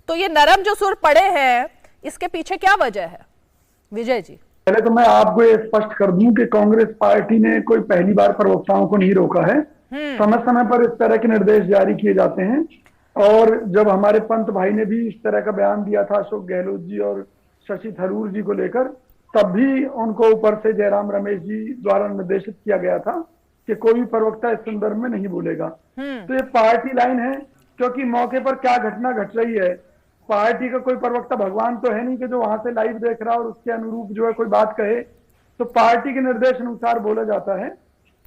तो ये नरम जो सुर पड़े हैं, इसके पीछे क्या वजह है विजय जी? पहले तो मैं आपको ये स्पष्ट कर दूं कि कांग्रेस पार्टी ने कोई पहली बार प्रवक्ताओं को नहीं रोका है। समय समय पर इस तरह के निर्देश जारी किए जाते हैं। और जब हमारे पंत भाई ने भी इस तरह का बयान दिया था अशोक गहलोत जी और शशि थरूर जी को लेकर, तब भी उनको ऊपर से जयराम रमेश जी द्वारा निर्देशित किया गया था कि कोई भी प्रवक्ता इस संदर्भ में नहीं बोलेगा। तो ये पार्टी लाइन है, क्योंकि मौके पर क्या घटना घट रही है, पार्टी का कोई प्रवक्ता भगवान तो है नहीं कि जो वहां से लाइव देख रहा और उसके अनुरूप जो है कोई बात कहे, तो पार्टी के निर्देश अनुसार बोला जाता है।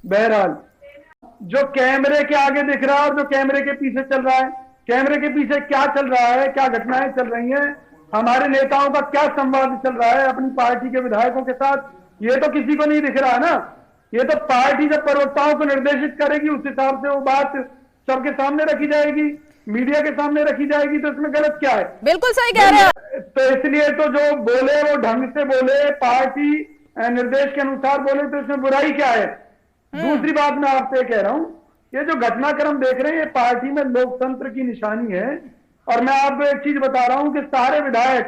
बहरहाल जो कैमरे के आगे दिख रहा है और जो कैमरे के पीछे चल रहा है, कैमरे के पीछे क्या चल रहा है, क्या घटनाएं चल रही हैं, हमारे नेताओं का क्या संवाद चल रहा है अपनी पार्टी के विधायकों के साथ, ये तो किसी को नहीं दिख रहा ना। ये तो पार्टी जब प्रवक्ताओं को निर्देशित करेगी उस हिसाब से वो बात सबके सामने रखी जाएगी, मीडिया के सामने रखी जाएगी। तो इसमें गलत क्या है? बिल्कुल सही कह रहे हैं। तो इसलिए तो जो बोले वो ढंग से बोले, पार्टी निर्देश के अनुसार बोले, तो इसमें बुराई क्या है? दूसरी बात मैं आपसे कह रहा हूं, ये जो घटनाक्रम देख रहे हैं ये पार्टी में लोकतंत्र की निशानी है। और मैं आपको एक चीज बता रहा हूं कि सारे विधायक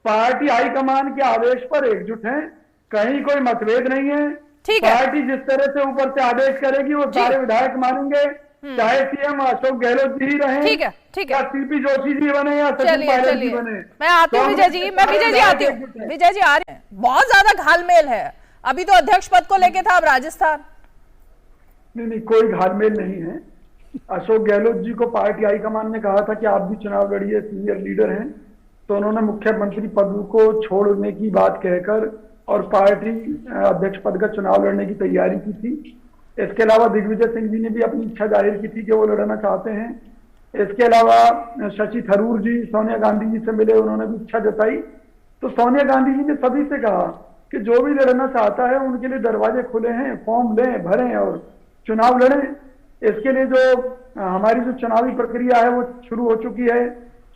पार्टी हाईकमान के आदेश पर एकजुट हैं, कहीं कोई मतभेद नहीं है। पार्टी जिस तरह से ऊपर से आदेश करेगी वो सारे विधायक मानेंगे, चाहे सीएम अशोक गहलोत जी रहे, ठीक है या सीपी जोशी जी बने या सचिन पायलट जी बने। मैं आती हूँ विजय जी, मैं विजय जी आती हूँ। विजय जी आ रहे हैं, बहुत ज्यादा घालमेल है। अभी तो अध्यक्ष पद को लेके था, अब राजस्थान। नहीं, कोई घालमेल नहीं है। अशोक गहलोत जी को पार्टी हाईकमान ने कहा था कि आप भी चुनाव लड़िए, सीनियर लीडर हैं, तो उन्होंने मुख्यमंत्री पद को छोड़ने की बात कहकर और पार्टी अध्यक्ष पद का चुनाव लड़ने की तैयारी की थी। इसके अलावा दिग्विजय सिंह जी ने भी अपनी इच्छा जाहिर की थी कि वो लड़ना चाहते हैं। इसके अलावा शशि थरूर जी सोनिया गांधी जी से मिले, उन्होंने भी इच्छा जताई। तो सोनिया गांधी जी ने सभी से कहा कि जो भी लड़ना चाहता है उनके लिए दरवाजे खुले हैं, फॉर्म लें, भरें और चुनाव लड़ें। इसके लिए जो हमारी जो चुनावी प्रक्रिया है वो शुरू हो चुकी है।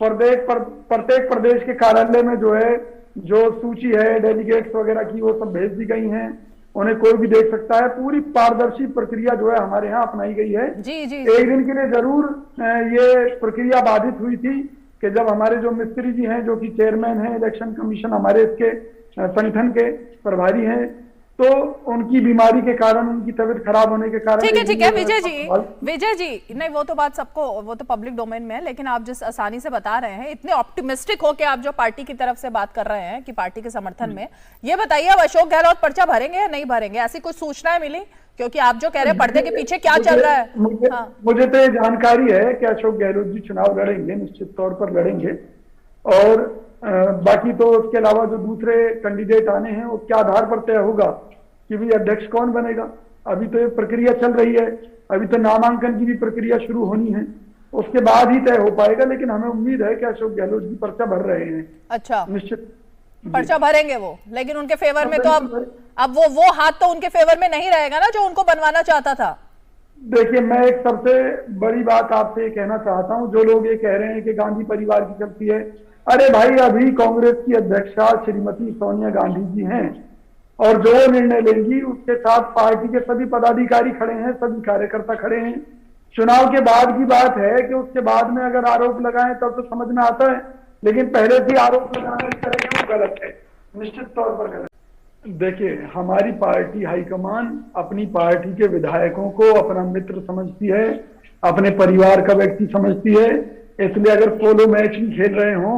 प्रत्येक प्रदेश के कार्यालय में जो है जो सूची है डेलीगेट्स वगैरह की वो सब भेज दी गई हैं, उन्हें कोई भी देख सकता है। पूरी पारदर्शी प्रक्रिया जो है हमारे यहाँ अपनाई गई है। एक दिन के लिए जरूर ये प्रक्रिया बाधित हुई थी कि जब हमारे जो मिस्त्री जी हैं, जो कि चेयरमैन हैं इलेक्शन कमीशन, हमारे इसके संगठन के प्रभारी हैं, तो उनकी बीमारी के कारण, उनकी तबीयत खराब होने के कारण। ठीक है विजय जी, नहीं वो तो बात सबको, वो तो पब्लिक डोमेन में है, लेकिन आप जिस आसानी से बता रहे हैं, इतने ऑप्टिमिस्टिक हो कि आप जो पार्टी की तरफ से बात कर रहे हैं कि पार्टी के समर्थन में, ये बताइए अब अशोक गहलोत पर्चा भरेंगे या नहीं भरेंगे? ऐसी कुछ सूचनाएं मिली? क्योंकि आप जो कह रहे हैं पर्दे के पीछे क्या चल रहा है। मुझे तो ये जानकारी है कि अशोक गहलोत जी चुनाव लड़ेंगे, निश्चित तौर पर लड़ेंगे। और बाकी तो उसके अलावा जो दूसरे कैंडिडेट आने हैं वो क्या आधार पर तय होगा कि भी अध्यक्ष कौन बनेगा। अभी तो ये प्रक्रिया चल रही है, अभी तो नामांकन की भी प्रक्रिया शुरू होनी है, उसके बाद ही तय हो पाएगा। लेकिन हमें उम्मीद है कि अशोक गहलोत जी पर्चा भर रहे हैं। अच्छा, निश्चित पर्चा भरेंगे वो, लेकिन उनके फेवर में तो अब वो हाथ तो उनके फेवर में नहीं रहेगा ना जो उनको बनवाना चाहता था। देखिए, मैं एक सबसे बड़ी बात आपसे ये कहना चाहता हूँ, जो लोग ये कह रहे हैं कि गांधी परिवार की चलती है, अरे भाई अभी कांग्रेस की अध्यक्षा श्रीमती सोनिया गांधी जी हैं और जो निर्णय लेंगी उसके साथ पार्टी के सभी पदाधिकारी खड़े हैं, सभी कार्यकर्ता खड़े हैं। चुनाव के बाद की बात है कि उसके बाद में अगर आरोप लगाएं तब तो समझ में आता है, लेकिन पहले से आरोप लगाना इस तरह का गलत है, निश्चित तौर पर गलत। देखिए, हमारी पार्टी हाईकमान अपनी पार्टी के विधायकों को अपना मित्र समझती है, अपने परिवार का व्यक्ति समझती है। इसलिए अगर पोलो मैच भी खेल रहे हो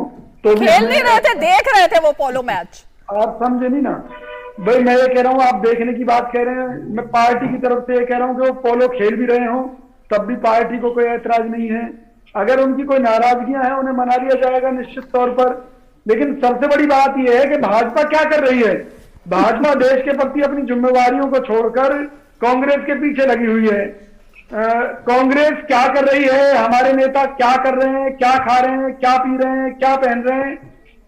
तो खेल नहीं रहे थे, देख रहे थे वो पोलो मैच। आप समझे नहीं ना भाई, मैं ये कह रहा हूँ, आप देखने की बात कह रहे हैं, मैं पार्टी की तरफ से ये कह रहा हूँ कि वो पोलो खेल भी रहे हो तब भी पार्टी को कोई ऐतराज नहीं है। अगर उनकी कोई नाराजगियां हैं उन्हें मना लिया जाएगा निश्चित तौर पर। लेकिन सबसे बड़ी बात यह है कि भाजपा क्या कर रही है। भाजपा देश के प्रति अपनी जिम्मेवारियों को छोड़कर कांग्रेस के पीछे लगी हुई है। कांग्रेस क्या कर रही है, हमारे नेता क्या कर रहे हैं, क्या खा रहे हैं, क्या पी रहे हैं, क्या पहन रहे हैं।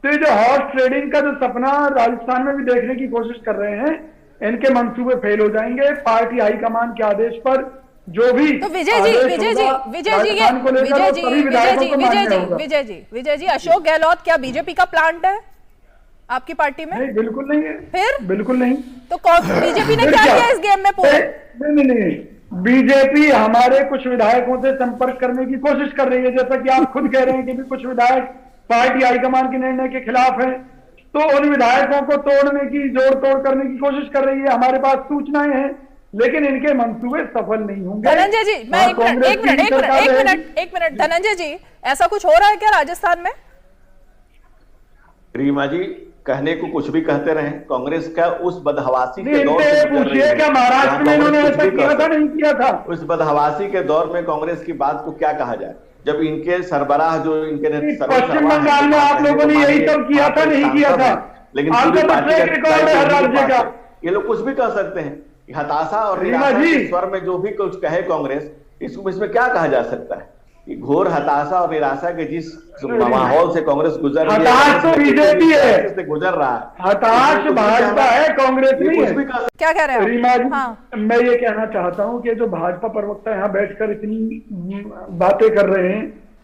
तो ये जो हॉर्स ट्रेडिंग का जो सपना राजस्थान में भी देखने की कोशिश कर रहे हैं, इनके मंसूबे फेल हो जाएंगे। पार्टी हाईकमान के आदेश पर जो भी तो विजय जी अशोक गहलोत क्या बीजेपी का प्लांट है आपकी पार्टी में? नहीं, बिल्कुल नहीं है। फिर बिल्कुल नहीं। तो बीजेपी ने क्या किया इस गेम में पूरे? नहीं, बीजेपी हमारे कुछ विधायकों से संपर्क करने की कोशिश कर रही है, जैसा कि आप खुद कह रहे हैं कि भी कुछ विधायक पार्टी हाईकमान के निर्णय के खिलाफ हैं, तो उन विधायकों को तोड़ने की, जोड़ तोड़ करने की कोशिश कर रही है। हमारे पास सूचनाएं हैं, लेकिन इनके मंसूबे सफल नहीं होंगे। धनंजय जी, मैं एक मिनट धनंजय जी, ऐसा कुछ हो रहा है क्या राजस्थान में? रीमा जी, कहने को कुछ भी कहते रहे, कांग्रेस का उस बदहवासी के दौर से पूछिए, क्या महाराष्ट्र में इन्होंने ऐसा किया था, नहीं किया था? उस बदहवासी के दौर में कांग्रेस की बात को क्या कहा जाए, जब इनके सरबराह जो इनके पश्चिम बंगाल में आप लोगों ने यही सब किया था, नहीं किया था? लेकिन आपका ट्रैक रिकॉर्ड है हर राज्य का। ये लोग कुछ भी कह सकते हैं। हताशा और निराशा के स्वर में जो भी कुछ कहे कांग्रेस, इसमें क्या कहा जा सकता है कि घोर हताशा और निराशा के जिस माहौल से कांग्रेस गुजर रही है, हताश तो बीजेपी है, गुजर रहा है। हताश भाजपा है, कांग्रेस नहीं है। क्या कह रहे हैं रीमा जी? हाँ। मैं ये कहना चाहता हूँ कि जो भाजपा प्रवक्ता यहाँ बैठकर इतनी बातें कर रहे हैं,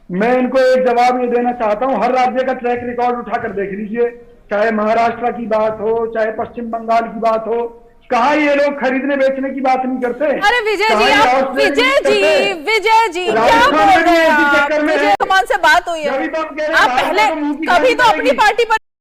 मैं इनको एक जवाब ये देना चाहता हूँ। हर राज्य का ट्रैक रिकॉर्ड उठाकर देख लीजिए, चाहे महाराष्ट्र की बात हो, चाहे पश्चिम बंगाल की बात हो, कहाँ ये लोग खरीदने बेचने की बात नहीं करते। अरे विजय जी, आप विजय जी क्या बोल रहे हैं? विजय कमान से बात हुई है, आप पहले कभी तो अपनी पार्टी पर